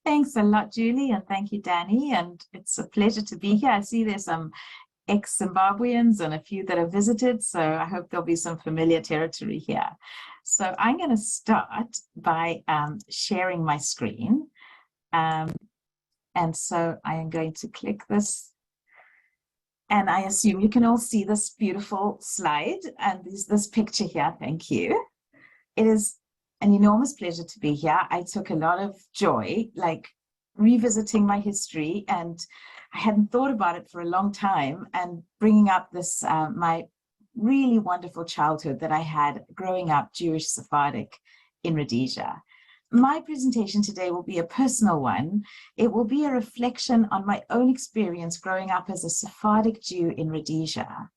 Thanks a lot, Julie, and thank you, Danny. And it's a pleasure to be here. I see there's some ex-Zimbabweans and a few that have visited, so I hope there'll be some familiar territory here. So I'm going to start by sharing my screen. And so I am going to click this. And I assume you can all see this beautiful slide and this picture here. Thank you. It is an enormous pleasure to be here. I took a lot of joy, like revisiting my history, and I hadn't thought about it for a long time, and bringing up this, my really wonderful childhood that I had growing up Jewish Sephardic in Rhodesia. My presentation today will be a personal one. It will be a reflection on my own experience growing up as a Sephardic Jew in Rhodesia,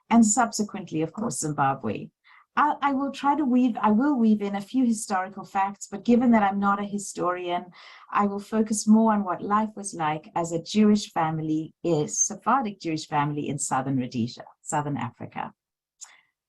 and subsequently, of course, Zimbabwe. I will weave in a few historical facts, but given that I'm not a historian, I will focus more on what life was like as a Jewish family, a Sephardic Jewish family in southern Rhodesia, southern Africa.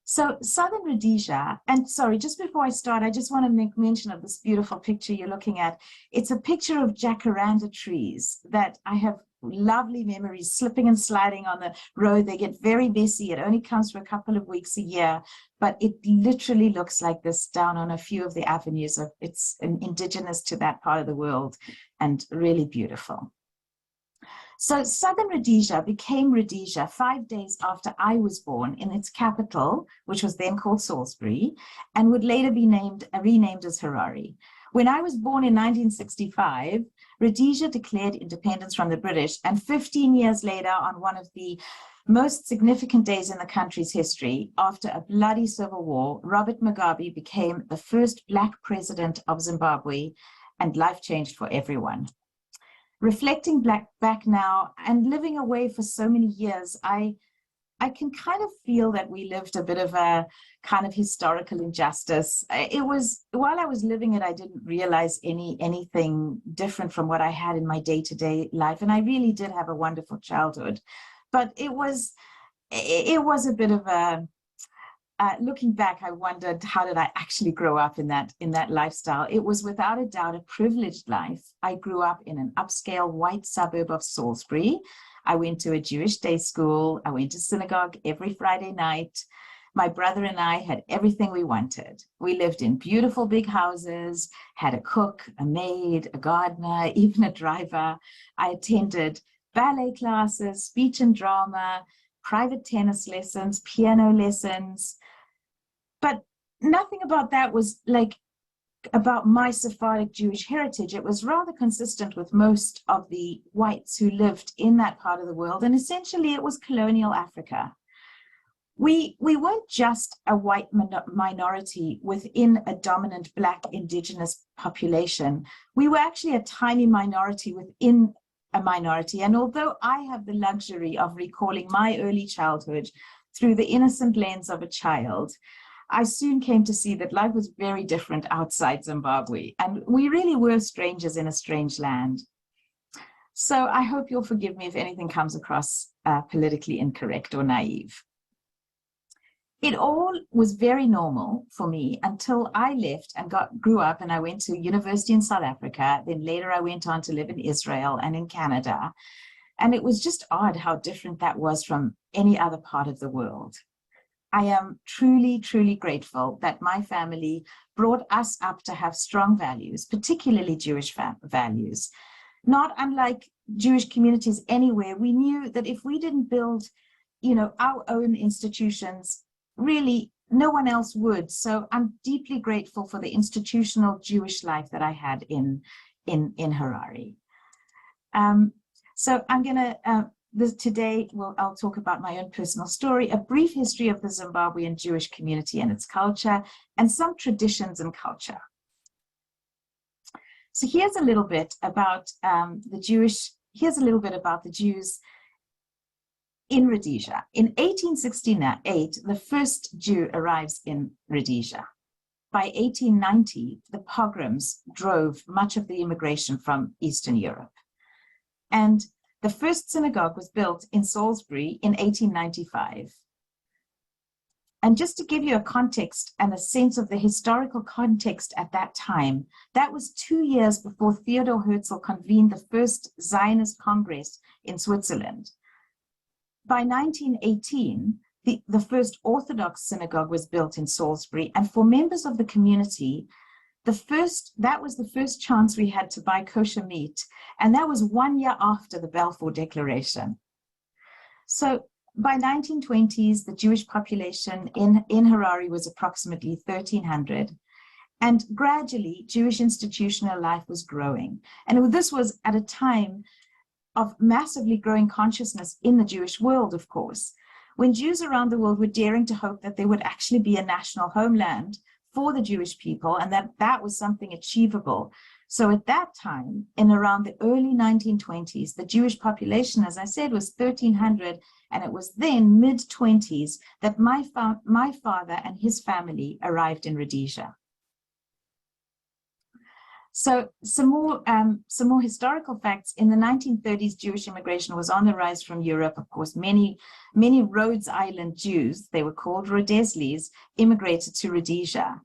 So southern Rhodesia, and sorry, just before I start, I just want to make mention of this beautiful picture you're looking at. It's a picture of jacaranda trees that I have lovely memories slipping and sliding on the road. They get very messy. It only comes for a couple of weeks a year, but it literally looks like this down on a few of the avenues. It's indigenous to that part of the world and really beautiful. So southern Rhodesia became Rhodesia 5 days after I was born in its capital, which was then called Salisbury, and would later be renamed as Harare. When I was born in 1965, Rhodesia declared independence from the British, and 15 years later, on one of the most significant days in the country's history, after a bloody civil war, Robert Mugabe became the first Black president of Zimbabwe, and life changed for everyone. Reflecting back now and living away for so many years, I can kind of feel that we lived a bit of a kind of historical injustice. It was, while I was living it, I didn't realize anything different from what I had in my day-to-day life. And I really did have a wonderful childhood. But it was a bit of a, looking back, I wondered, how did I actually grow up in that lifestyle? It was without a doubt a privileged life. I grew up in an upscale white suburb of Salisbury. I went to a Jewish day school. I went to synagogue every Friday night. My brother and I had everything we wanted. We lived in beautiful big houses, had a cook, a maid, a gardener, even a driver. I attended ballet classes, speech and drama, private tennis lessons, piano lessons. But nothing about that was like about my Sephardic Jewish heritage. It was rather consistent with most of the whites who lived in that part of the world. And essentially it was colonial Africa. We weren't just a white minority within a dominant Black indigenous population. We were actually a tiny minority within a minority. And although I have the luxury of recalling my early childhood through the innocent lens of a child, I soon came to see that life was very different outside Zimbabwe, and we really were strangers in a strange land. So I hope you'll forgive me if anything comes across politically incorrect or naive. It all was very normal for me until I left and grew up, and I went to university in South Africa. Then later I went on to live in Israel and in Canada. And it was just odd how different that was from any other part of the world. I am truly, truly grateful that my family brought us up to have strong values, particularly Jewish values. Not unlike Jewish communities anywhere, we knew that if we didn't build, our own institutions, really no one else would. So I'm deeply grateful for the institutional Jewish life that I had in Harare. So I'm going to today, I'll talk about my own personal story, a brief history of the Zimbabwean Jewish community and its culture, and some traditions and culture. So here's a little bit about the Jews in Rhodesia. In 1868, the first Jew arrives in Rhodesia. By 1890, the pogroms drove much of the immigration from Eastern Europe. And the first synagogue was built in Salisbury in 1895. And just to give you a context and a sense of the historical context at that time, that was 2 years before Theodor Herzl convened the first Zionist Congress in Switzerland. By 1918, the first Orthodox synagogue was built in Salisbury, and for members of the community, that was the first chance we had to buy kosher meat, and that was 1 year after the Balfour Declaration. So by 1920s, the Jewish population in Harare was approximately 1,300, and gradually Jewish institutional life was growing. And this was at a time of massively growing consciousness in the Jewish world, of course, when Jews around the world were daring to hope that there would actually be a national homeland for the Jewish people, and that was something achievable. So at that time, in around the early 1920s, the Jewish population, as I said, was 1,300, and it was then mid-20s that my father and his family arrived in Rhodesia. So some more historical facts. In the 1930s, Jewish immigration was on the rise from Europe. Of course, many Rhodes Island Jews, they were called Rhodesians, immigrated to Rhodesia.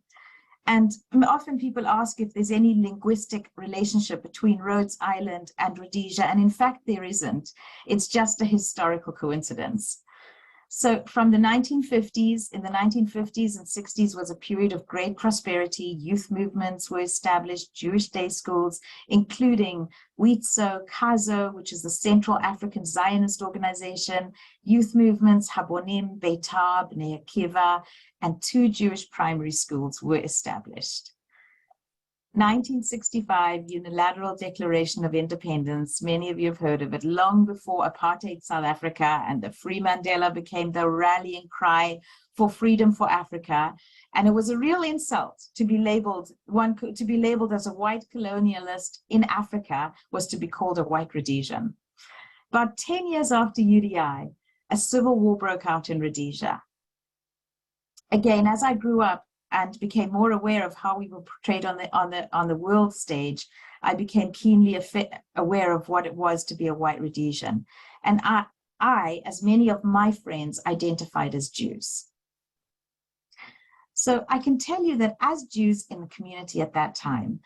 And often people ask if there's any linguistic relationship between Rhodes Island and Rhodesia, and in fact there isn't. It's just a historical coincidence. So from the 1950s, in the 1950s and 60s was a period of great prosperity. Youth movements were established, Jewish day schools, including Witso, Kazo, which is the Central African Zionist organization, youth movements, Habonim, Beitar, Bnei Akiva, and 2 Jewish primary schools were established. 1965 Unilateral Declaration of Independence, many of you have heard of it, long before apartheid South Africa, and the Free Mandela became the rallying cry for freedom for Africa. And it was a real insult to be labeled as a white colonialist in Africa was to be called a white Rhodesian. About 10 years after UDI, a civil war broke out in Rhodesia. Again, as I grew up and became more aware of how we were portrayed on the world stage, I became keenly aware of what it was to be a white Rhodesian. And I, as many of my friends, identified as Jews. So I can tell you that as Jews in the community at that time,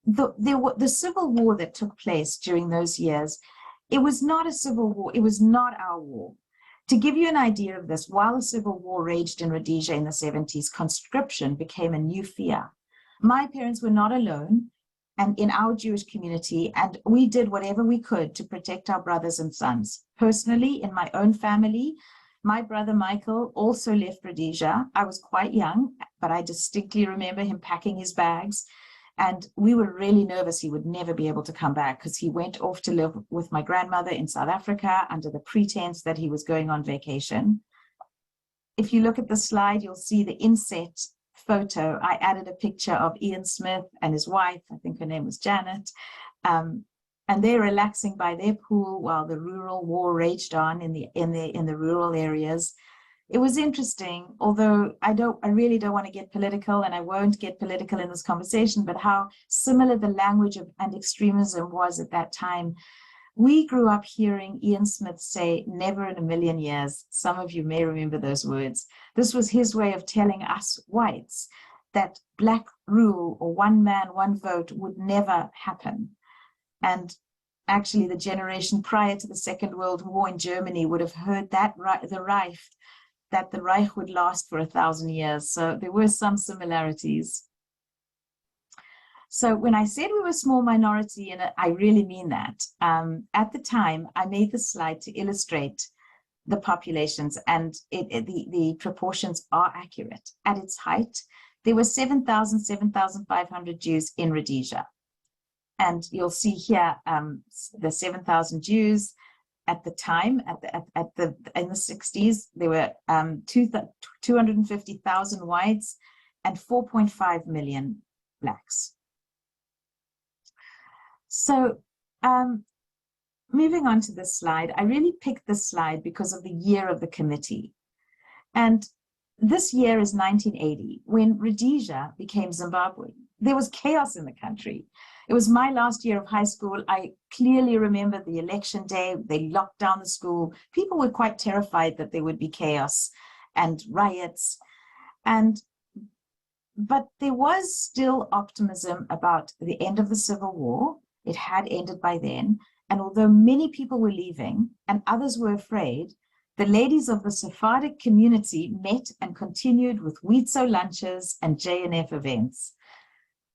the civil war that took place during those years, it was not a civil war, it was not our war. To give you an idea of this, while the civil war raged in Rhodesia in the 70s, conscription became a new fear. My parents were not alone and in our Jewish community, and we did whatever we could to protect our brothers and sons. Personally, in my own family, my brother Michael also left Rhodesia. I was quite young, but I distinctly remember him packing his bags. And we were really nervous he would never be able to come back because he went off to live with my grandmother in South Africa under the pretense that he was going on vacation. If you look at the slide, you'll see the inset photo. I added a picture of Ian Smith and his wife, I think her name was Janet, and they're relaxing by their pool while the rural war raged on in the rural areas. It was interesting, although I really don't want to get political, and I won't get political in this conversation, but how similar the language and extremism was at that time. We grew up hearing Ian Smith say, "Never in a million years." Some of you may remember those words. This was his way of telling us whites that black rule or one man, one vote would never happen. And actually, the generation prior to the Second World War in Germany would have heard that the Reich would last for 1,000 years. So there were some similarities. So when I said we were a small minority, and I really mean that, at the time, I made this slide to illustrate the populations, and the proportions are accurate. At its height, there were 7,500 Jews in Rhodesia. And you'll see here the 7,000 Jews. At the time, in the 60s, there were 250,000 whites and 4.5 million blacks. So moving on to this slide, I really picked this slide because of the year of the committee. And this year is 1980, when Rhodesia became Zimbabwe. There was chaos in the country. It was my last year of high school. I clearly remember the election day. They locked down the school. People were quite terrified that there would be chaos. and riots. But there was still optimism about the end of the Civil War. It had ended by then. And although many people were leaving and others were afraid, the ladies of the Sephardic community met and continued with Witzo lunches and J&F events.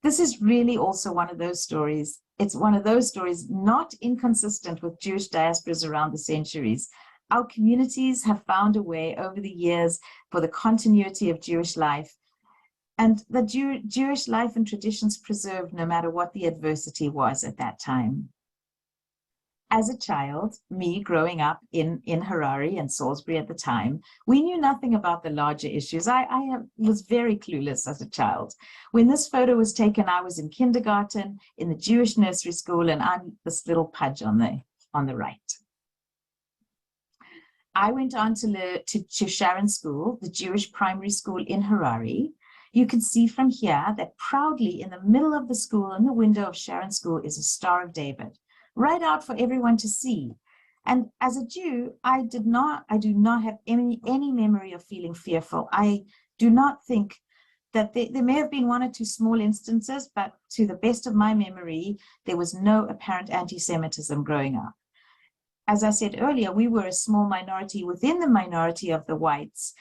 This is really also one of those stories. It's one of those stories not inconsistent with Jewish diasporas around the centuries. Our communities have found a way over the years for the continuity of Jewish life, and the Jewish life and traditions preserved no matter what the adversity was at that time. As a child, me growing up in Harare and Salisbury at the time, we knew nothing about the larger issues. I was very clueless as a child. When this photo was taken, I was in kindergarten, in the Jewish nursery school, and I'm this little pudge on the right. I went on to Sharon School, the Jewish primary school in Harare. You can see from here that proudly in the middle of the school, in the window of Sharon School, is a Star of David, right out for everyone to see. And as a Jew, I do not have any memory of feeling fearful. I do not think that there may have been one or two small instances, but to the best of my memory, there was no apparent anti-Semitism growing up. As I said earlier, we were a small minority within the minority of the whites,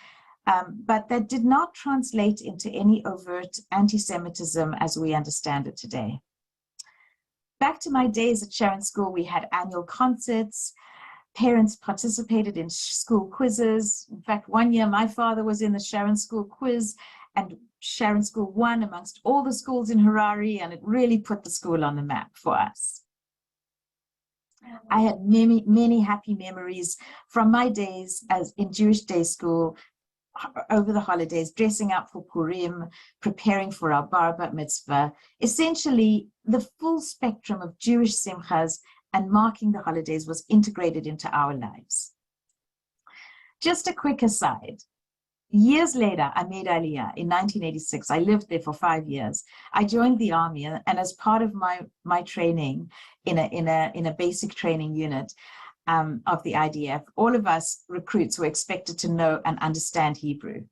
but that did not translate into any overt anti-Semitism as we understand it today. Back to my days at Sharon School, we had annual concerts. Parents participated in school quizzes. In fact, one year my father was in the Sharon School quiz, and Sharon School won amongst all the schools in Harare, and it really put the school on the map for us. I had many, many happy memories from my days as in Jewish day school, over the holidays, dressing up for Purim, preparing for our bar mitzvah, essentially the full spectrum of Jewish simchas and marking the holidays was integrated into our lives. Just a quick aside. Years later, I made Aliyah in 1986. I lived there for 5 years. I joined the army, and as part of my training in a basic training unit, of the IDF, all of us recruits were expected to know and understand Hebrew.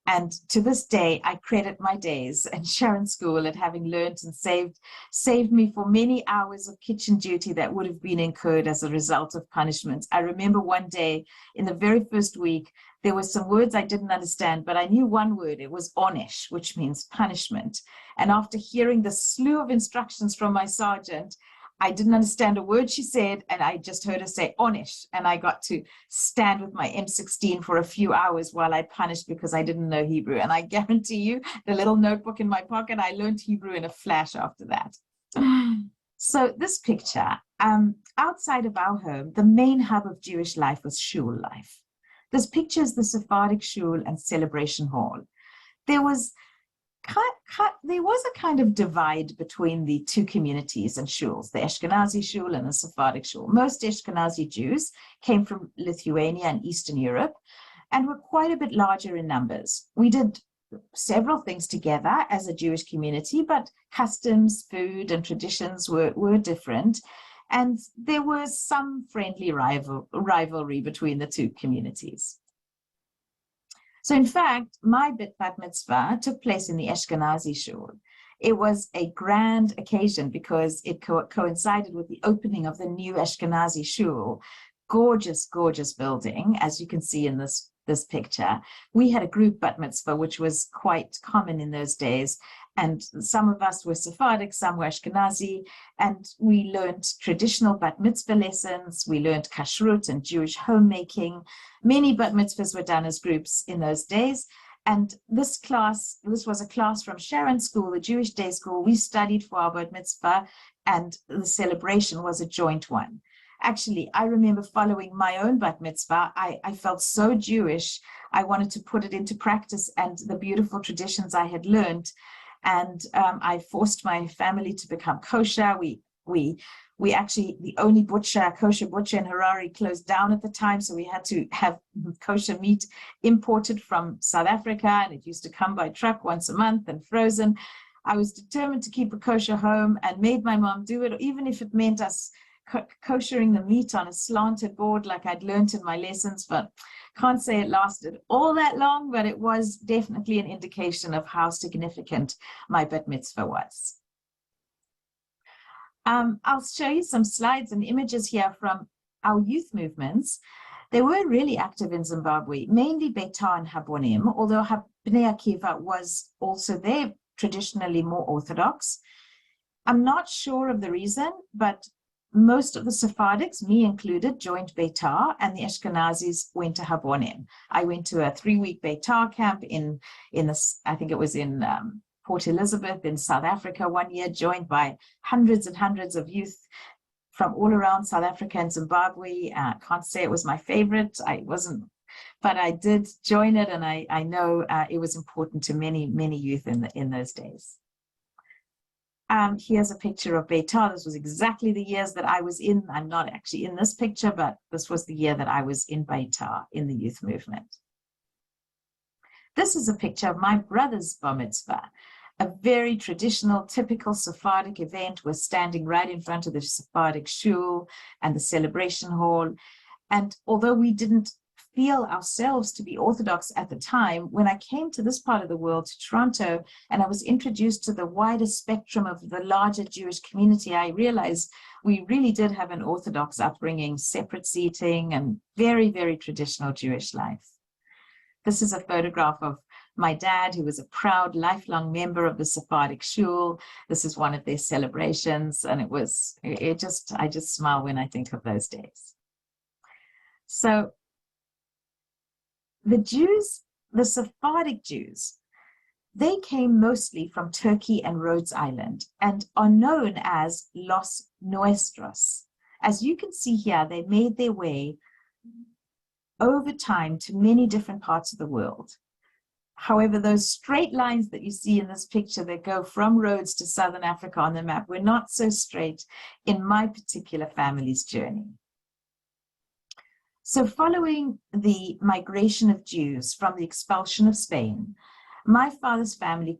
And to this day, I credit my days at Sharon School at having learned and saved me for many hours of kitchen duty that would have been incurred as a result of punishment. I remember one day in the very first week, there were some words I didn't understand, but I knew one word. It was onesh, which means punishment. And after hearing the slew of instructions from my sergeant, I didn't understand a word she said, and I just heard her say onesh, and I got to stand with my M16 for a few hours while I punished because I didn't know Hebrew. And I guarantee you, the little notebook in my pocket, I learned Hebrew in a flash after that. So this picture, outside of our home, the main hub of Jewish life was shul life. This picture is the Sephardic shul and celebration hall. There was a kind of divide between the two communities and shuls, the Ashkenazi shul and the Sephardic shul. Most Ashkenazi Jews came from Lithuania and Eastern Europe and were quite a bit larger in numbers. We did several things together as a Jewish community, but customs, food, and traditions were different. And there was some friendly rivalry between the two communities. So in fact, my bat mitzvah took place in the Ashkenazi shul. It was a grand occasion because it coincided with the opening of the new Ashkenazi shul. Gorgeous, gorgeous building, as you can see in this picture. We had a group bat mitzvah, which was quite common in those days. And some of us were Sephardic, some were Ashkenazi, and we learned traditional bat mitzvah lessons. We learned kashrut and Jewish homemaking. Many bat mitzvahs were done as groups in those days. And this was a class from Sharon School, the Jewish day school. We studied for our bat mitzvah, and the celebration was a joint one. Actually, I remember following my own bat mitzvah. I felt so Jewish. I wanted to put it into practice and the beautiful traditions I had learned. And I forced my family to become kosher. We actually, the only kosher butcher in Harare closed down at the time, so we had to have kosher meat imported from South Africa, and it used to come by truck once a month and frozen. I was determined to keep a kosher home and made my mom do it, even if it meant us koshering the meat on a slanted board like I'd learned in my lessons, but can't say it lasted all that long, but it was definitely an indication of how significant my bat mitzvah was. I'll show you some slides and images here from our youth movements. They were really active in Zimbabwe, mainly Betar and Habonim, although Bnei Akiva was also there, traditionally more orthodox. I'm not sure of the reason, but most of the Sephardics, me included, joined Betar, and the Ashkenazis went to Habonim. I went to a 3-week Betar camp in this, I think it was in Port Elizabeth in South Africa one year, joined by hundreds and hundreds of youth from all around South Africa and Zimbabwe. Can't say it was my favorite. I wasn't, but I did join it, and I know it was important to many, many youth in those days. Here's a picture of Betar. This was exactly the years that I was in. I'm not actually in this picture, but this was the year that I was in Betar in the youth movement. This is a picture of my brother's bar mitzvah, a very traditional, typical Sephardic event. We're standing right in front of the Sephardic shul and the celebration hall. And although we didn't feel ourselves to be Orthodox at the time, when I came to this part of the world, to Toronto, and I was introduced to the wider spectrum of the larger Jewish community, I realized we really did have an Orthodox upbringing, separate seating, and very, very traditional Jewish life. This is a photograph of my dad, who was a proud, lifelong member of the Sephardic shul. This is one of their celebrations, and I just smile when I think of those days. So the Jews, the Sephardic Jews, they came mostly from Turkey and Rhodes Island and are known as Los Nuestros. As you can see here, they made their way over time to many different parts of the world. However, those straight lines that you see in this picture that go from Rhodes to Southern Africa on the map were not so straight in my particular family's journey. So following the migration of Jews from the expulsion of Spain, my father's family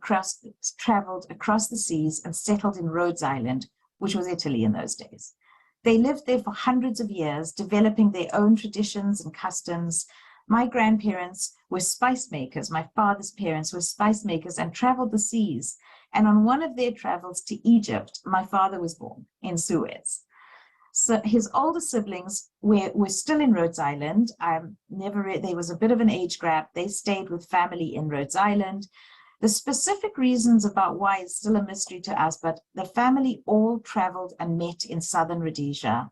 traveled across the seas and settled in Rhodes Island, which was Italy in those days. They lived there for hundreds of years, developing their own traditions and customs. My grandparents were spice makers. My father's parents were spice makers and traveled the seas. And on one of their travels to Egypt, my father was born in Suez. So his older siblings were still in Rhodes Island. There was a bit of an age gap. They stayed with family in Rhodes Island. The specific reasons about why is still a mystery to us, but the family all traveled and met in southern Rhodesia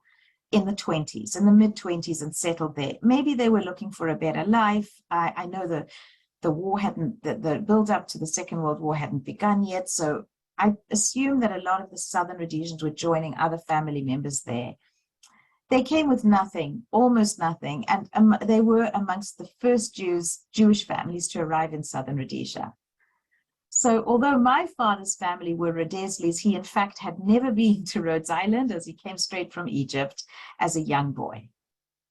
in the mid-20s, and settled there. Maybe they were looking for a better life. I know the war the build up to the Second World War hadn't begun yet, so I assume that a lot of the southern Rhodesians were joining other family members there. They came with nothing, almost nothing, and they were amongst the first Jewish families to arrive in southern Rhodesia. So although my father's family were Rhodesians, he in fact had never been to Rhodes Island, as he came straight from Egypt as a young boy.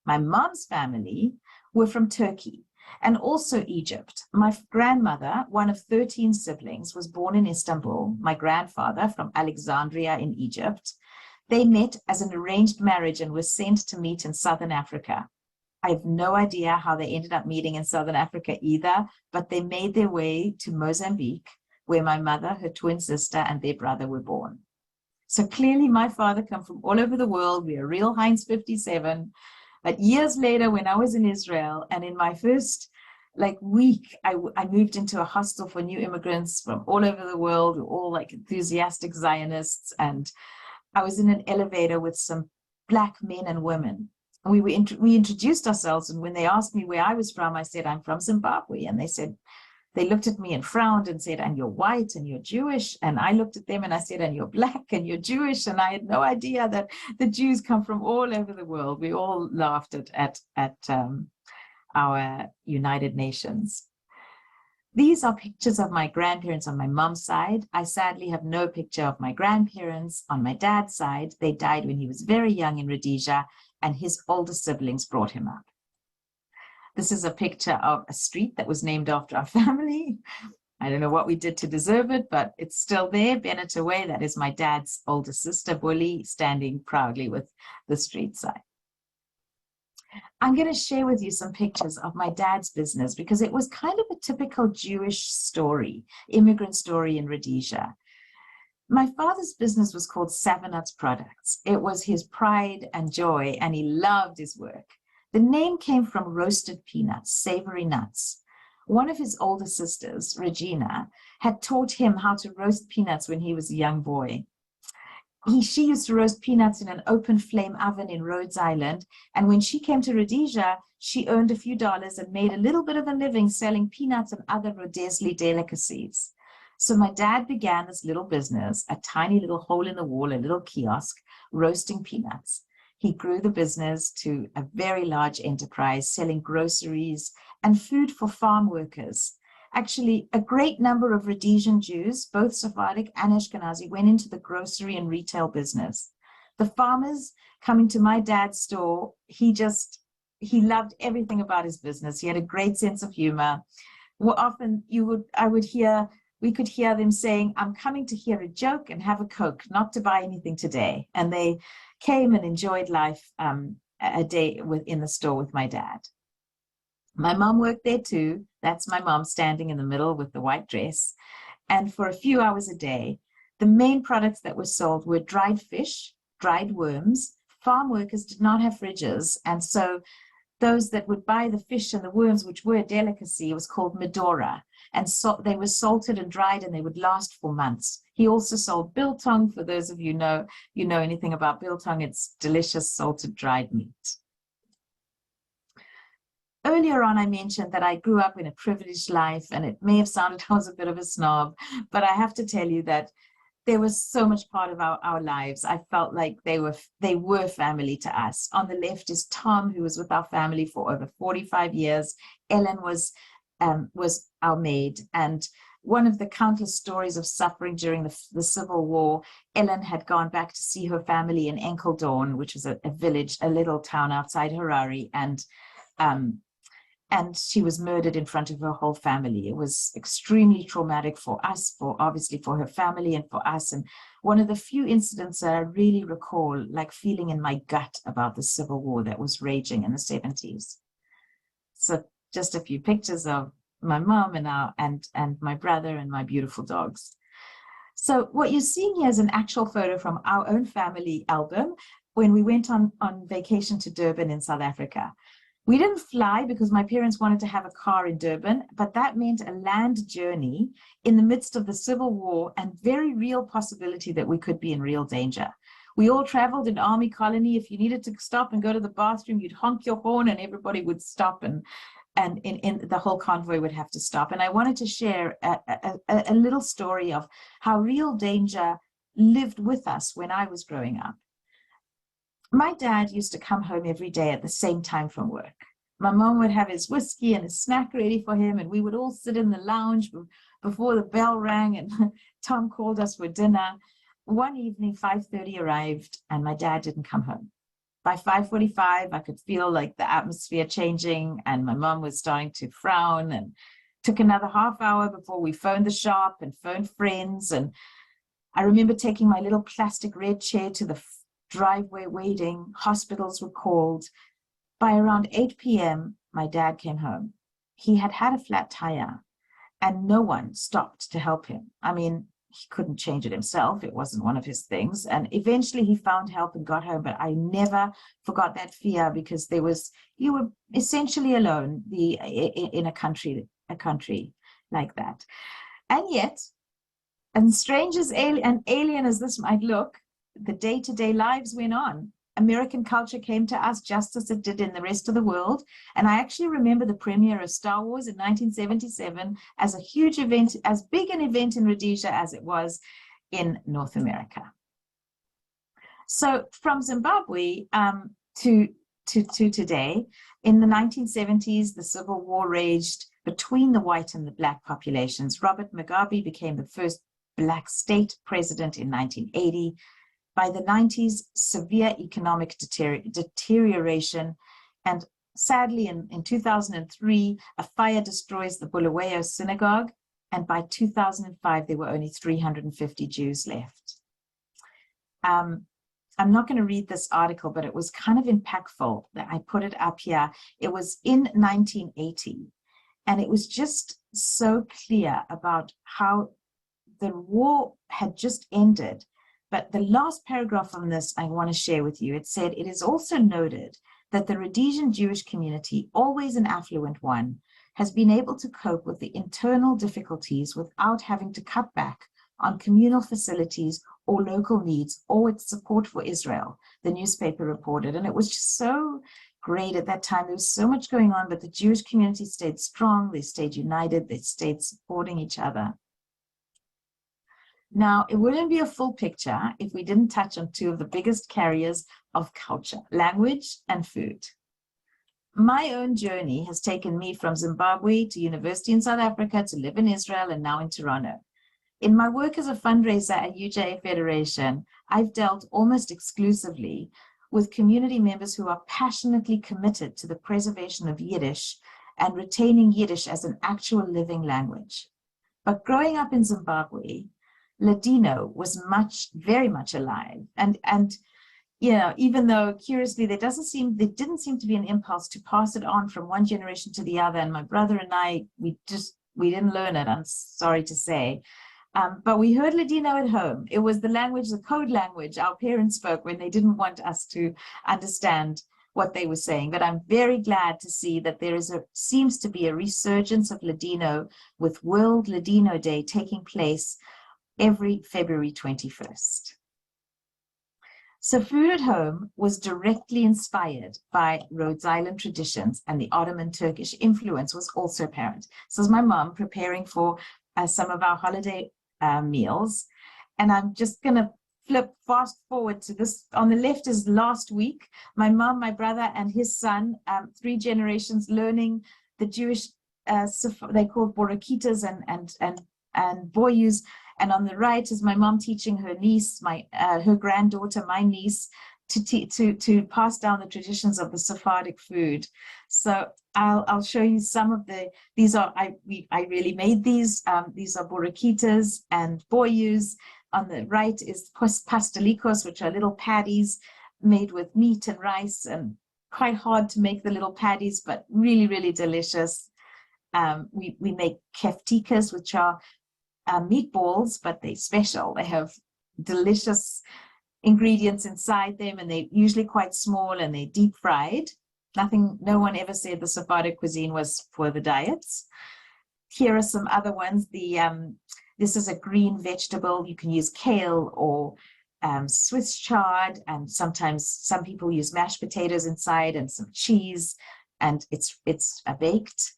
My mom's family were from Turkey and also Egypt. My grandmother, one of 13 siblings, was born in Istanbul. My grandfather from Alexandria in Egypt. They met as an arranged marriage and were sent to meet in Southern Africa. I have no idea how they ended up meeting in Southern Africa either, but they made their way to Mozambique, where my mother, her twin sister, and their brother were born. So clearly my father come from all over the world. We are real Heinz 57. But years later, when I was in Israel, and in my first week, I moved into a hostel for new immigrants from all over the world, all like enthusiastic Zionists. And I was in an elevator with some Black men and women. And we introduced ourselves. And when they asked me where I was from, I said, I'm from Zimbabwe. And they looked at me and frowned and said, and you're white and you're Jewish. And I looked at them and I said, and you're Black and you're Jewish. And I had no idea that the Jews come from all over the world. We all laughed at our United Nations. These are pictures of my grandparents on my mom's side. I sadly have no picture of my grandparents on my dad's side. They died when he was very young in Rhodesia, and his older siblings brought him up. This is a picture of a street that was named after our family. I don't know what we did to deserve it, but it's still there. Benatar Way, that is my dad's older sister, Bully, standing proudly with the street sign. I'm going to share with you some pictures of my dad's business because it was kind of a typical Jewish story, immigrant story in Rhodesia. My father's business was called Savanut's Products. It was his pride and joy, and he loved his work. The name came from roasted peanuts, savory nuts. One of his older sisters, Regina, had taught him how to roast peanuts when he was a young boy. She used to roast peanuts in an open flame oven in Rhodes Island, and when she came to Rhodesia, she earned a few dollars and made a little bit of a living selling peanuts and other Rhodesian delicacies. So my dad began this little business, a tiny little hole in the wall, a little kiosk, roasting peanuts. He grew the business to a very large enterprise, selling groceries and food for farm workers. Actually, a great number of Rhodesian Jews, both Sephardic and Ashkenazi, went into the grocery and retail business. The farmers coming to my dad's store, he loved everything about his business. He had a great sense of humor. Well, often we could hear them saying, "I'm coming to hear a joke and have a Coke, not to buy anything today." And they came and enjoyed life a day in the store with my dad. My mom worked there too. That's my mom standing in the middle with the white dress. And for a few hours a day, the main products that were sold were dried fish, dried worms. Farm workers did not have fridges. And so those that would buy the fish and the worms, which were a delicacy, was called medora. And so they were salted and dried, and they would last for months. He also sold biltong. For those of you know anything about biltong, it's delicious salted dried meat. Earlier on, I mentioned that I grew up in a privileged life, and it may have sounded I was a bit of a snob, but I have to tell you that there was so much part of our lives. I felt like they were family to us. On the left is Tom, who was with our family for over 45 years. Ellen was our maid, and one of the countless stories of suffering during the Civil War, Ellen had gone back to see her family in Enkeldoorn, which was a village, a little town outside Harare, and she was murdered in front of her whole family. It was extremely traumatic for us, obviously for her family and for us. And one of the few incidents that I really recall, like feeling in my gut about the Civil War that was raging in the 70s. So just a few pictures of my mom and my brother and my beautiful dogs. So what you're seeing here is an actual photo from our own family album when we went on vacation to Durban in South Africa. We didn't fly because my parents wanted to have a car in Durban, but that meant a land journey in the midst of the Civil War and very real possibility that we could be in real danger. We all traveled in Army Colony. If you needed to stop and go to the bathroom, you'd honk your horn and everybody would stop, and in the whole convoy would have to stop. And I wanted to share a little story of how real danger lived with us when I was growing up. My dad used to come home every day at the same time from work. My mom would have his whiskey and his snack ready for him, and we would all sit in the lounge before the bell rang and Tom called us for dinner. One evening, 5:30 arrived, and my dad didn't come home. By 5:45, I could feel like the atmosphere changing, and my mom was starting to frown, and took another half hour before we phoned the shop and phoned friends. And I remember taking my little plastic red chair to the driveway waiting. Hospitals were called. By around 8 p.m., my dad came home. He had had a flat tire, and no one stopped to help him. I mean, he couldn't change it himself. It wasn't one of his things. And eventually he found help and got home. But I never forgot that fear, because you were essentially alone in a country like that. And yet, and strange as alien as this might look, the day-to-day lives went on. American culture came to us just as it did in the rest of the world. And I actually remember the premiere of Star Wars in 1977 as a huge event, as big an event in Rhodesia as it was in North America. So from Zimbabwe to today, in the 1970s, the Civil War raged between the white and the black populations. Robert Mugabe became the first black state president in 1980. By the 90s, severe economic deterioration, and sadly in 2003, a fire destroys the Bulawayo synagogue. and by 2005, there were only 350 Jews left. I'm not going to read this article, but it was kind of impactful that I put it up here. It was in 1980, and it was just so clear about how the war had just ended. But the last paragraph on this I want to share with you. It said, "It is also noted that the Rhodesian Jewish community, always an affluent one, has been able to cope with the internal difficulties without having to cut back on communal facilities or local needs or its support for Israel," the newspaper reported. And it was just so great at that time. There was so much going on, but the Jewish community stayed strong, they stayed united, they stayed supporting each other. Now, it wouldn't be a full picture if we didn't touch on two of the biggest carriers of culture, language and food. My own journey has taken me from Zimbabwe to university in South Africa to live in Israel and now in Toronto. In my work as a fundraiser at UJA Federation, I've dealt almost exclusively with community members who are passionately committed to the preservation of Yiddish and retaining Yiddish as an actual living language. But growing up in Zimbabwe, Ladino was very much alive. And you know, even though curiously there didn't seem to be an impulse to pass it on from one generation to the other. And my brother and I, we didn't learn it, I'm sorry to say. But we heard Ladino at home. It was the language, the code language our parents spoke when they didn't want us to understand what they were saying. But I'm very glad to see that there seems to be a resurgence of Ladino with World Ladino Day taking place every February 21st. So food at home was directly inspired by Rhodes Island traditions, and the Ottoman Turkish influence was also apparent. So as my mom preparing for some of our holiday meals, and I'm just going to flip fast forward to this. On the left is last week, my mom, my brother, and his son, 3 generations learning the Jewish, they called borokitas and boyus. And on the right is my mom teaching her niece, her granddaughter, my niece, to pass down the traditions of the Sephardic food. So I'll show you some of these are, I really made these. These are borokitas and boyus. On the right is pastelikos, which are little patties made with meat and rice, and quite hard to make the little patties, but really, really delicious. We make keftikas, which are meatballs, but they're special. They have delicious ingredients inside them, and they're usually quite small, and they're deep fried. No one ever said the Sephardic cuisine was for the diets. Here are some other ones. This is a green vegetable. You can use kale or Swiss chard, and sometimes some people use mashed potatoes inside and some cheese, and it's baked.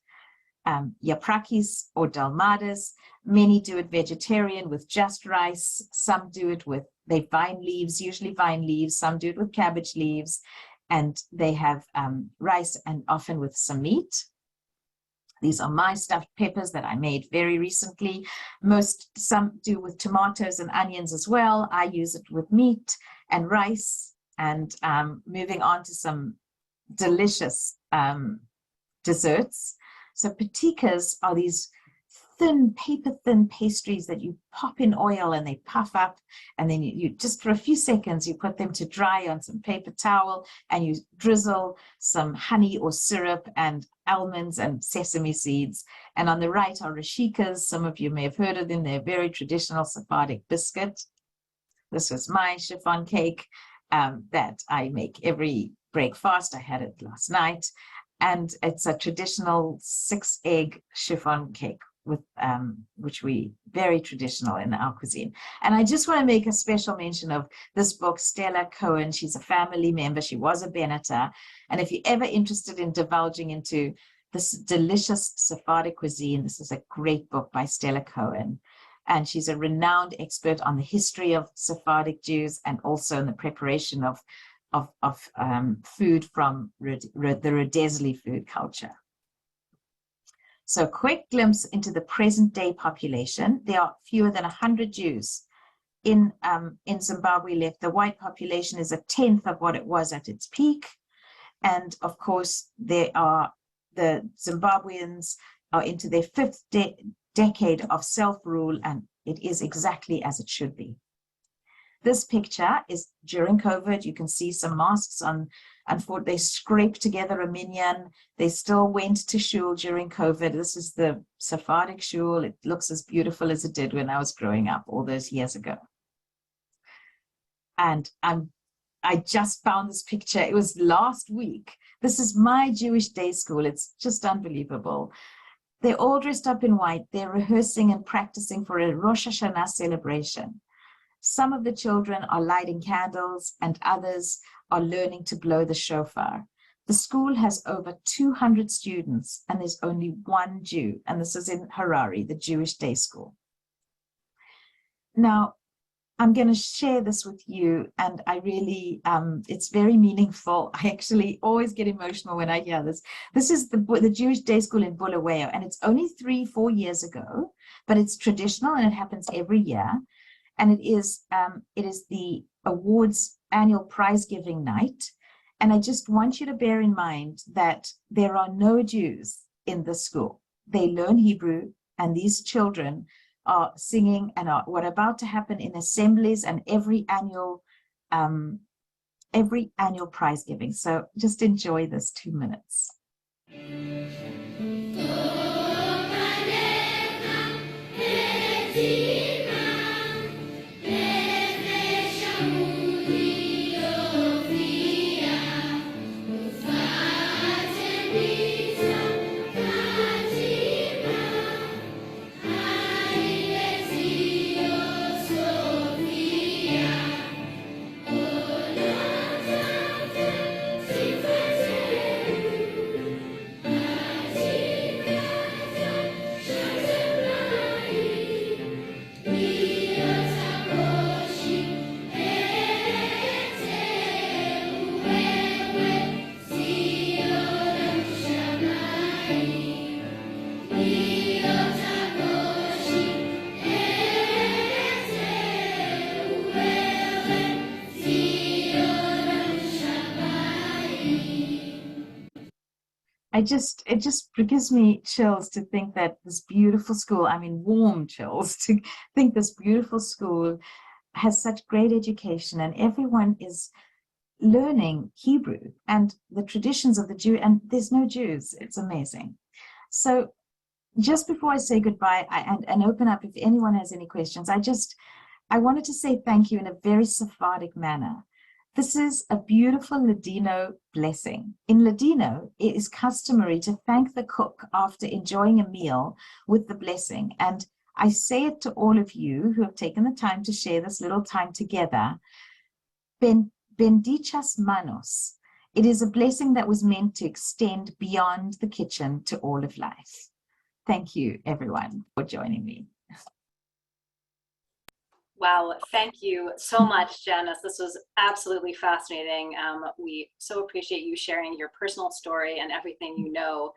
Yaprakis or dalmadas. Many do it vegetarian with just rice. Some do it with vine leaves, usually vine leaves. Some do it with cabbage leaves, and they have rice and often with some meat. These are my stuffed peppers that I made very recently. Some do with tomatoes and onions as well. I use it with meat and rice. And moving on to some delicious desserts. So patikas are these paper-thin pastries that you pop in oil and they puff up, and then you just for a few seconds you put them to dry on some paper towel, and you drizzle some honey or syrup and almonds and sesame seeds. And on the right are rashikas. Some of you may have heard of them. They're very traditional Sephardic biscuit. This was my chiffon cake that I make every breakfast. I had it last night. And it's a traditional 6-egg chiffon cake with which very traditional in our cuisine. And I just want to make a special mention of this book, Stella Cohen. She's a family member. She was a Benatar. And if you're ever interested in divulging into this delicious Sephardic cuisine, this is a great book by Stella Cohen. And she's a renowned expert on the history of Sephardic Jews and also in the preparation of food from the Rhodesia food culture. So a quick glimpse into the present day population. There are fewer than 100 Jews in Zimbabwe left. The white population is 1/10 of what it was at its peak. And of course, the Zimbabweans are into their 5th decade of self-rule, and it is exactly as it should be. This picture is during COVID. You can see some masks on, and they scraped together a minyan. They still went to shul during COVID. This is the Sephardic shul. It looks as beautiful as it did when I was growing up all those years ago. And I just found this picture. It was last week. This is my Jewish day school. It's just unbelievable. They're all dressed up in white. They're rehearsing and practicing for a Rosh Hashanah celebration. Some of the children are lighting candles and others are learning to blow the shofar. The school has over 200 students and there's only one Jew, and this is in Harare, the Jewish day school. Now, I'm going to share this with you, and I really, it's very meaningful. I actually always get emotional when I hear this. This is the Jewish day school in Bulawayo, and it's only 3-4 years ago, but it's traditional and it happens every year. And it is the awards annual prize giving night. And I just want you to bear in mind that there are no Jews in the school. They learn Hebrew, and these children are singing and are what about to happen in assemblies and every annual prize giving. So just enjoy this 2 minutes. It just gives me chills to think that this beautiful school, I mean, warm chills to think this beautiful school has such great education and everyone is learning Hebrew and the traditions of the Jew, and there's no Jews. It's amazing. So just before I say goodbye and open up if anyone has any questions, I wanted to say thank you in a very Sephardic manner. This is a beautiful Ladino blessing. In Ladino, it is customary to thank the cook after enjoying a meal with the blessing. And I say it to all of you who have taken the time to share this little time together. Bendichas manos. It is a blessing that was meant to extend beyond the kitchen to all of life. Thank you, everyone, for joining me. Wow, thank you so much, Janice. This was absolutely fascinating. We so appreciate you sharing your personal story and everything you know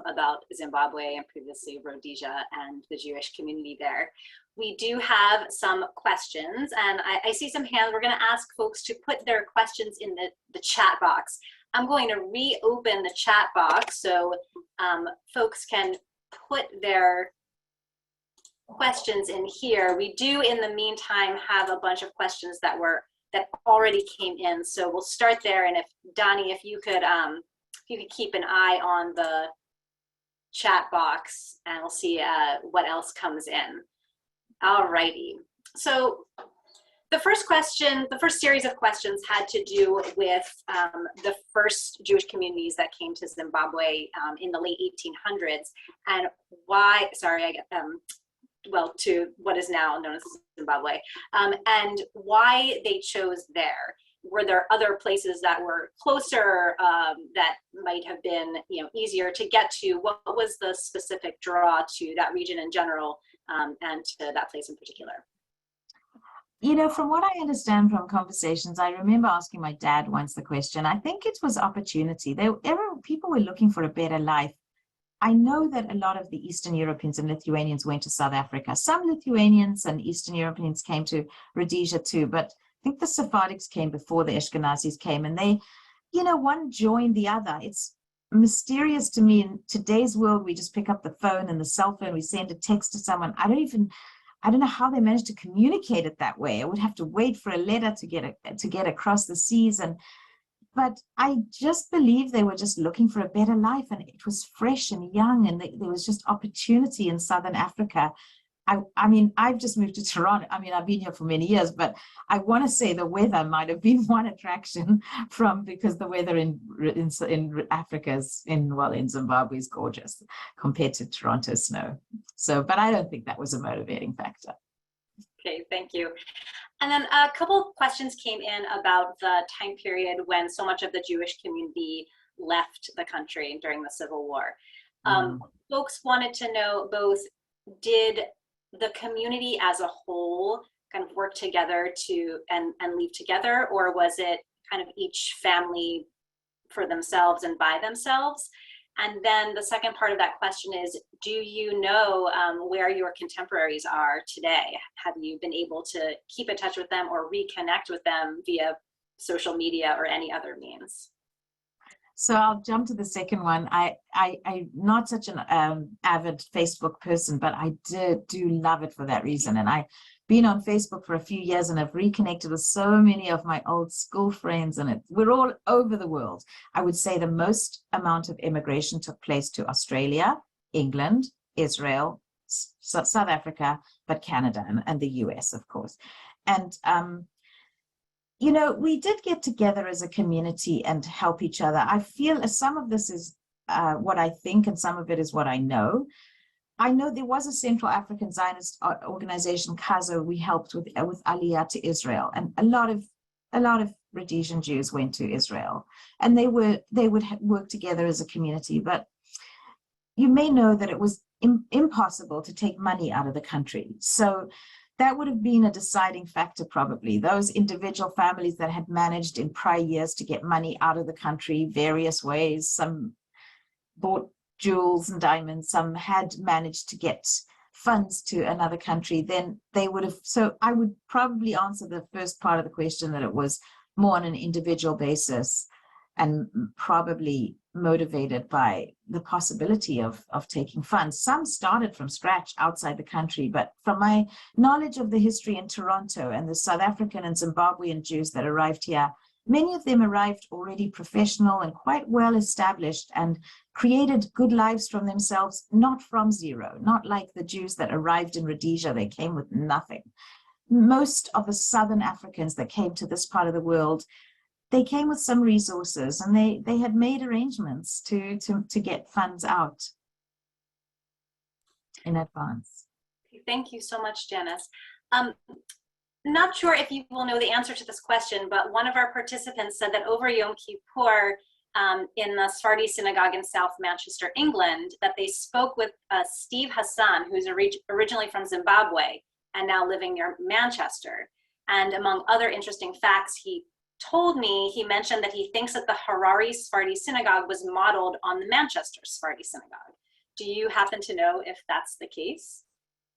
about Zimbabwe and previously Rhodesia and the Jewish community there. We do have some questions, and I see some hands. We're going to ask folks to put their questions in the chat box. I'm going to reopen the chat box so folks can put their questions in here. We do in the meantime have a bunch of questions that already came in, so we'll start there. And if Donnie, if you could keep an eye on the chat box, and we'll see what else comes in. All righty. So the first series of questions had to do with the first Jewish communities that came to Zimbabwe in the late 1800s, and why, to what is now known as Zimbabwe, and why they chose there. Were there other places that were closer that might have been, easier to get to? What was the specific draw to that region in general and to that place in particular? From what I understand from conversations, I remember asking my dad once the question. I think it was opportunity. People were looking for a better life. I know that a lot of the Eastern Europeans and Lithuanians went to South Africa. Some Lithuanians and Eastern Europeans came to Rhodesia too, but I think the Sephardics came before the Ashkenazis came, and they, one joined the other. It's mysterious to me. In today's world, we just pick up the phone and the cell phone, we send a text to someone. I don't know how they managed to communicate it that way. I would have to wait for a letter to get across the seas. But I just believe they were just looking for a better life, and it was fresh and young, and there was just opportunity in Southern Africa. I mean, I've just moved to Toronto. I mean, I've been here for many years, but I want to say the weather might have been one attraction because the weather in Africa in Zimbabwe is gorgeous compared to Toronto snow. So, but I don't think that was a motivating factor. Okay, thank you. And then a couple of questions came in about the time period when so much of the Jewish community left the country during the Civil War. Folks wanted to know both, did the community as a whole kind of work together and leave together, or was it kind of each family for themselves and by themselves? And then the second part of that question is, do you know where your contemporaries are today? Have you been able to keep in touch with them or reconnect with them via social media or any other means? So I'll jump to the second one. I'm not such an avid Facebook person, but I do love it for that reason. And I've been on Facebook for a few years and have reconnected with so many of my old school friends, and we're all over the world. I would say the most amount of immigration took place to Australia, England, Israel, South Africa, but Canada and the US, of course. And you know, we did get together as a community and help each other. I feel some of this is what I think, and some of it is what I know. I know there was a Central African Zionist organization, CAZO, we helped with Aliyah to Israel, and a lot of Rhodesian Jews went to Israel, and they would work together as a community. But you may know that it was impossible to take money out of the country. So that would have been a deciding factor, probably. Those individual families that had managed in prior years to get money out of the country various ways, some bought jewels and diamonds, some had managed to get funds to another country, then they would have. So I would probably answer the first part of the question that it was more on an individual basis and probably motivated by the possibility of taking funds. Some started from scratch outside the country, but from my knowledge of the history in Toronto and the South African and Zimbabwean Jews that arrived here, many of them arrived already professional and quite well established and created good lives from themselves, not from zero, not like the Jews that arrived in Rhodesia. They came with nothing. Most of the Southern Africans that came to this part of the world, they came with some resources, and they had made arrangements to get funds out in advance. Thank you so much, Janice. Not sure if you will know the answer to this question, but one of our participants said that over Yom Kippur in the Sephardi synagogue in South Manchester, England, that they spoke with Steve Hassan, who's originally from Zimbabwe and now living near Manchester. And among other interesting facts, he told me, he mentioned that he thinks that the Harare Sephardi synagogue was modeled on the Manchester Sephardi synagogue. Do you happen to know if that's the case?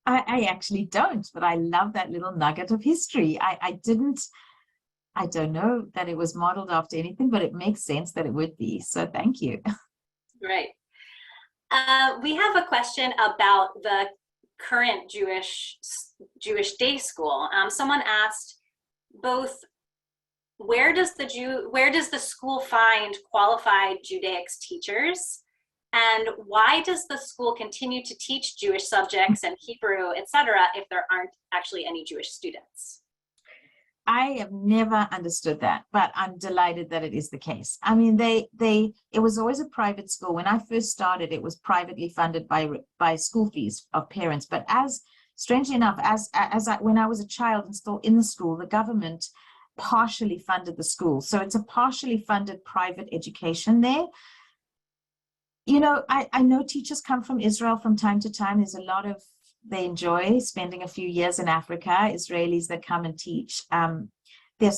I actually don't, but I love that little nugget of history. I don't know that it was modeled after anything, but it makes sense that it would be. So thank you. Right. We have a question about the current Jewish day school. Someone asked both, where does the school find qualified Judaics teachers? And why does the school continue to teach Jewish subjects and Hebrew, etc., if there aren't actually any Jewish students? I have never understood that, but I'm delighted that it is the case. I mean, it was always a private school. When I first started, it was privately funded by school fees of parents. But strangely enough, when I was a child and still in the school, the government partially funded the school. So it's a partially funded private education there. You know, I know teachers come from Israel from time to time. They enjoy spending a few years in Africa, Israelis that come and teach. There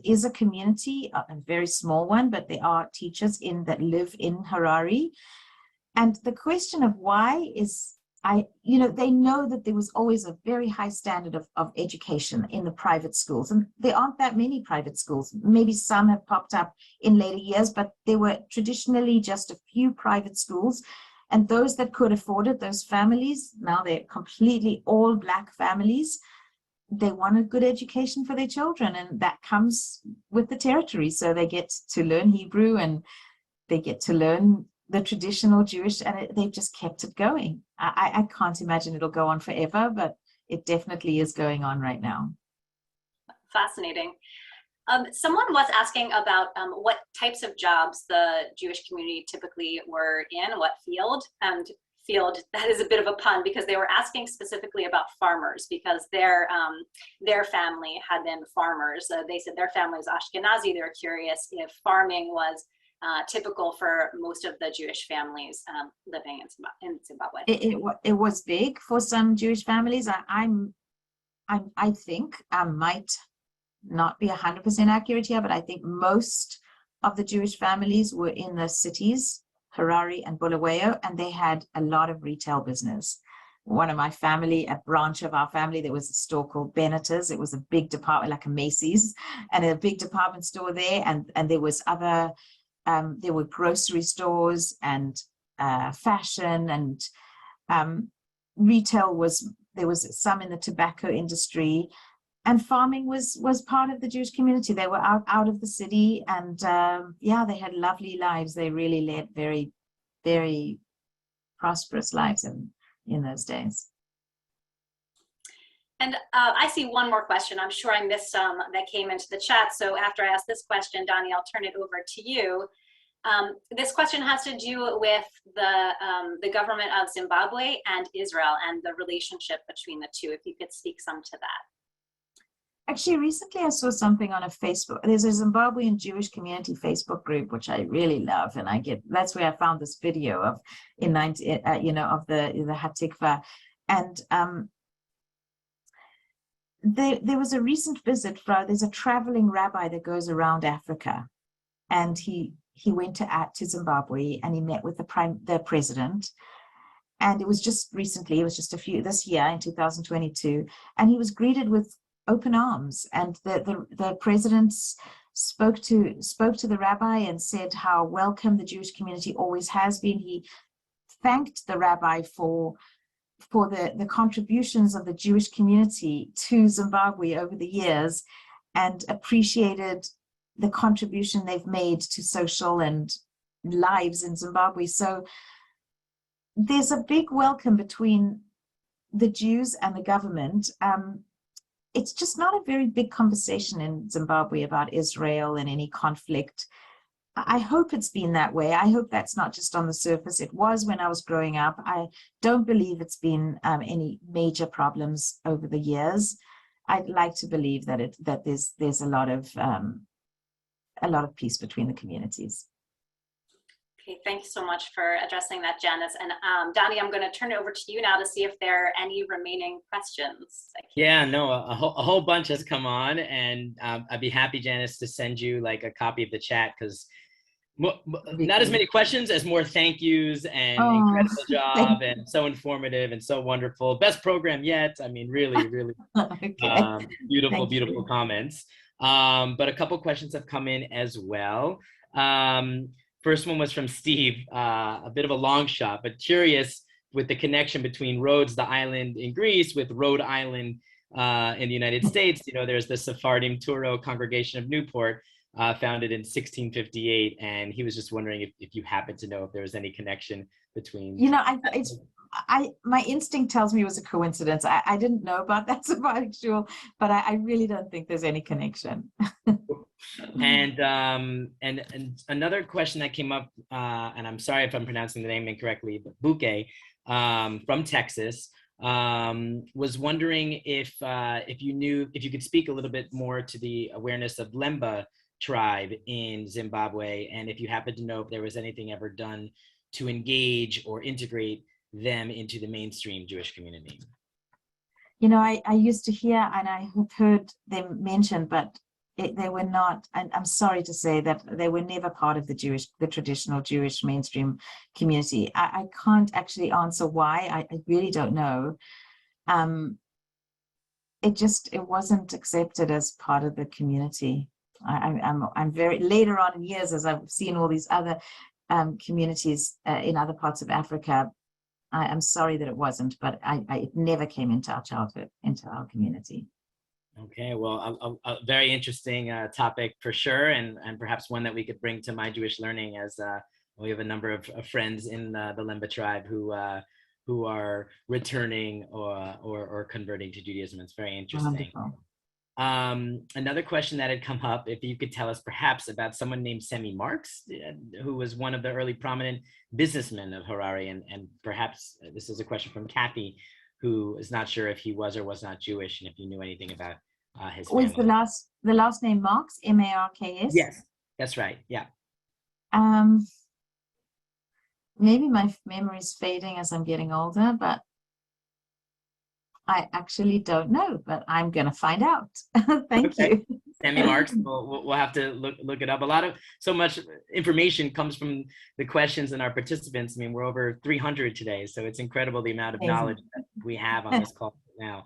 is a community, a very small one, but there are teachers that live in Harare. And the question of why is, they know that there was always a very high standard of education in the private schools. And there aren't that many private schools. Maybe some have popped up in later years, but there were traditionally just a few private schools. And those that could afford it, those families, now they're completely all Black families. They want a good education for their children, and that comes with the territory. So they get to learn Hebrew, and they get to learn the traditional Jewish, and they've just kept it going. I can't imagine it'll go on forever, but it definitely is going on right now. Fascinating. Someone was asking about what types of jobs the Jewish community typically were in, what field, and field, that is a bit of a pun, because they were asking specifically about farmers, because their family had been farmers. They said their family was Ashkenazi. They were curious if farming was typical for most of the Jewish families living in Zimbabwe. It was big for some Jewish families. I think I might not be 100% accurate here, but I think most of the Jewish families were in the cities, Harare and Bulawayo, and they had a lot of retail business. One of my family, a branch of our family, there was a store called Benatar's. It was a big department, like a Macy's, and a big department store there. And there was other, there were grocery stores and fashion, and retail there was some in the tobacco industry. And farming was part of the Jewish community. They were out of the city, and they had lovely lives. They really led very, very prosperous lives in those days. And I see one more question. I'm sure I missed some that came into the chat. So after I ask this question, Donnie, I'll turn it over to you. This question has to do with the government of Zimbabwe and Israel and the relationship between the two. If you could speak some to that. Actually, recently I saw something on a Facebook. There's a Zimbabwean Jewish community Facebook group, which I really love, and that's where I found this video of of the Hatikva, and there was a recent visit there's a traveling rabbi that goes around Africa, and he went to Zimbabwe, and he met with the president. And it was just recently, this year in 2022, and he was greeted with open arms, and the president spoke to the rabbi and said how welcome the Jewish community always has been. He thanked the rabbi for the contributions of the Jewish community to Zimbabwe over the years, and appreciated the contribution they've made to social and lives in Zimbabwe. So there's a big welcome between the Jews and the government. It's just not a very big conversation in Zimbabwe about Israel and any conflict. I hope it's been that way. I hope that's not just on the surface. It was when I was growing up. I don't believe it's been any major problems over the years. I'd like to believe that there's a lot of peace between the communities. Okay, thank you so much for addressing that, Janice. And Donnie, I'm going to turn it over to you now to see if there are any remaining questions. Yeah, no, a whole bunch has come on, and I'd be happy, Janice, to send you like a copy of the chat, because not as many questions as more thank yous and incredible job and so informative and so wonderful. Best program yet. I mean, really, really okay. Beautiful comments. But a couple questions have come in as well. First one was from Steve, a bit of a long shot, but curious with the connection between Rhodes, the island in Greece, with Rhode Island in the United States. You know, there's the Sephardim Turo Congregation of Newport, founded in 1658, and he was just wondering if you happen to know if there was any connection between. You know, my instinct tells me it was a coincidence. I didn't know about that Sephardic shul, but I really don't think there's any connection. And another question that came up, and I'm sorry if I'm pronouncing the name incorrectly, but Buke from Texas was wondering if you could speak a little bit more to the awareness of Lemba tribe in Zimbabwe, and if you happen to know if there was anything ever done to engage or integrate them into the mainstream Jewish community. You know, I used to hear, and I have heard them mentioned, but they were not, and I'm sorry to say that they were never part of the traditional Jewish mainstream community. I can't actually answer why. I really don't know. It wasn't accepted as part of the community. I'm very, later on in years, as I've seen all these other communities in other parts of Africa, I'm sorry that it wasn't, but it never came into our childhood, into our community. Okay, well, a very interesting topic for sure, and perhaps one that we could bring to My Jewish Learning, as we have a number of friends in the Lemba tribe who are returning or converting to Judaism. It's very interesting. Wonderful. Another question that had come up, if you could tell us perhaps about someone named Sammy Marks, who was one of the early prominent businessmen of Harare, and perhaps this is a question from Kathy, who is not sure if he was or was not Jewish, and if you knew anything about his family. Was the last name Marks, Marks? Yes, that's right. Yeah. Maybe my memory is fading as I'm getting older, but I actually don't know, but I'm going to find out. Thank you. Sammy Marks, we'll have to look it up. So much information comes from the questions and our participants. I mean, we're over 300 today, so it's incredible the amount of knowledge that we have on this call now.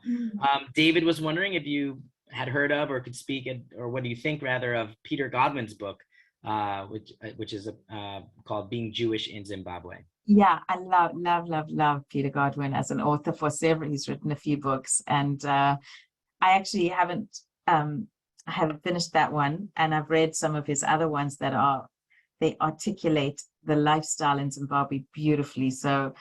David was wondering if you had heard of or could speak, or what do you think rather of Peter Godwin's book, which is called Being Jewish in Zimbabwe. Yeah, I love Peter Godwin as an author for several. He's written a few books, and I actually haven't finished that one, and I've read some of his other ones they articulate the lifestyle in Zimbabwe beautifully. So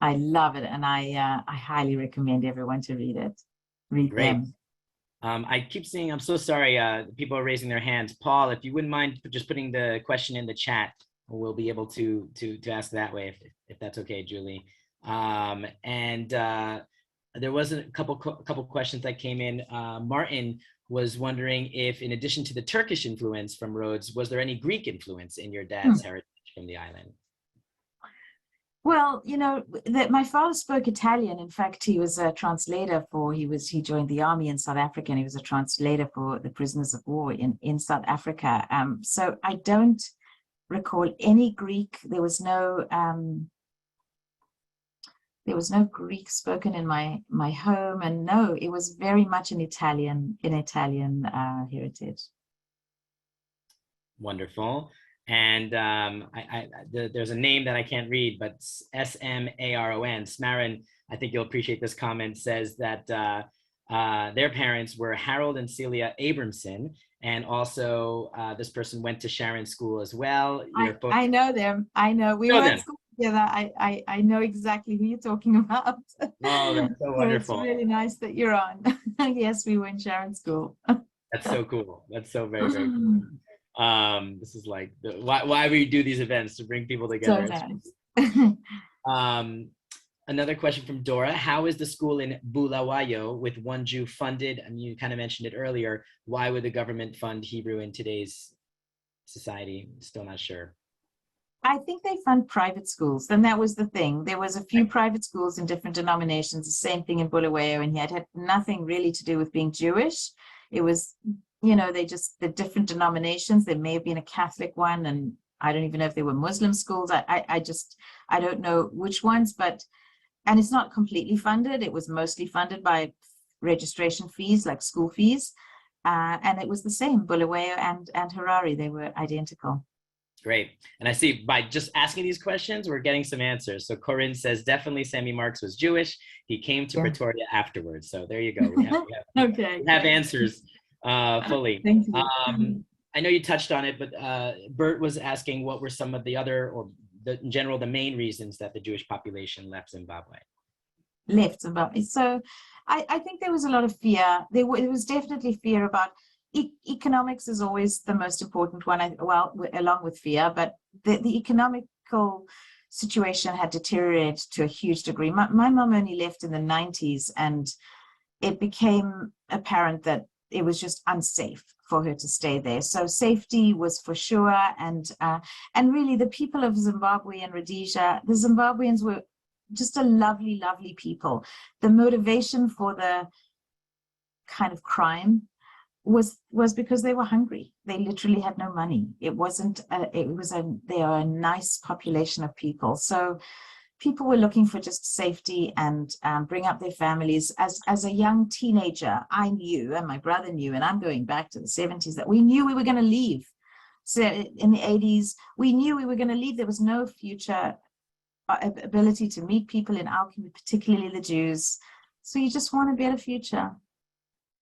I love it, and I highly recommend everyone to read it. Read Great. them. I keep seeing, I'm so sorry, people are raising their hands. Paul, if you wouldn't mind just putting the question in the chat, we'll be able to ask that way, if that's okay, Julie. And there was a couple questions that came in. Martin was wondering if, in addition to the Turkish influence from Rhodes, was there any Greek influence in your dad's heritage from the island? Well, that my father spoke Italian. In fact, he was a translator he joined the army in South Africa, and he was a translator for the prisoners of war in South Africa. So I don't recall any Greek. There was no Greek spoken in my home, and no, it was very much an Italian heritage. Wonderful. And there's a name that I can't read, but Smaron, Smaron, I think you'll appreciate this comment, says that their parents were Harold and Celia Abramson, and also this person went to Sharon School as well. I know them. I know. We went to school together. I know exactly who you're talking about. Oh, that's so wonderful. It's really nice that you're on. Yes, we went to Sharon School. That's so cool. That's so very, very cool. This is like why we do these events, to bring people together. So nice. Another question from Dora: how is the school in Bulawayo with one Jew funded? I mean, you kind of mentioned it earlier. Why would the government fund Hebrew in today's society? Still not sure. I think they fund private schools, and that was the thing. There was a few private schools in different denominations. The same thing in Bulawayo, and yet had nothing really to do with being Jewish. It was, the different denominations. There may have been a Catholic one, and I don't even know if they were Muslim schools. I don't know which ones, and it's not completely funded. It was mostly funded by registration fees, like school fees. And it was the same, Bulawayo and Harare, they were identical. Great. And I see by just asking these questions, we're getting some answers. So Corinne says, definitely Sammy Marks was Jewish. He came to Pretoria afterwards. So there you go. We have answers fully. Thank you. I know you touched on it, but Bert was asking what were some of the other, or in general, the main reasons that the Jewish population left Zimbabwe. So I think there was a lot of fear. There was definitely fear about economics is always the most important one, along with fear, but the economical situation had deteriorated to a huge degree. My mom only left in the 90s, and it became apparent that it was just unsafe for her to stay there. So safety was for sure, and really the people of Zimbabwe and Rhodesia, the Zimbabweans were just a lovely, lovely people. The motivation for the kind of crime was because they were hungry. They literally had no money. They are a nice population of people. So people were looking for just safety and bring up their families. As a young teenager, I knew, and my brother knew, and I'm going back to the 70s, that we knew we were going to leave. So in the 80s, we knew we were going to leave. There was no future ability to meet people in our community, particularly the Jews. So you just want a better future.